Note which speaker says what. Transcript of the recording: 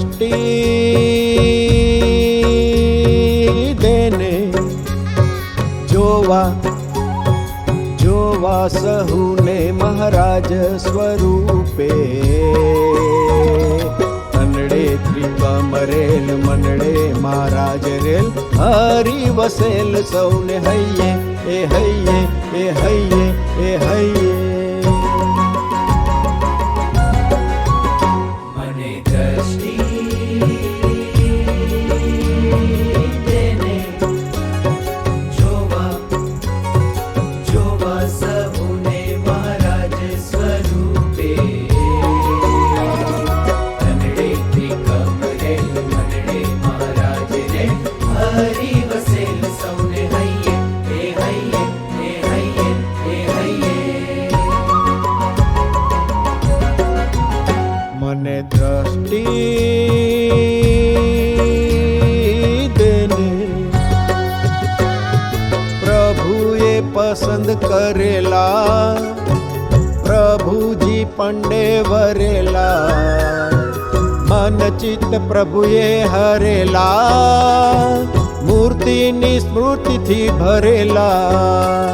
Speaker 1: દ્રષ્ટિ દેને જોવા જોવા સહુને મહારાજ સ્વરૂપે અનડે ત્રિકમરેલ મનડે મહારાજ રેલ હરી વસેલ સૌને હૈયે એ હૈયે એ હૈયે એ હૈયે
Speaker 2: મને દ્રષ્ટિ દેને જોવા જોવા સહુને મહારાજ સ્વરૂપે અનડે ત્રિકમરેલ મનડે મહારાજ રે હરી વસેલ સૌને હૈયે એ હૈયે એ હૈયે એ હૈયે
Speaker 1: મને દ્રષ્ટિ દેને પ્રભુએ પસંદ કરેલા પ્રભુજી પંડે વરેલા મન ચિત્ત પ્રભુએ હરેલા મૂર્તિની સ્મૃતિથી ભરેલા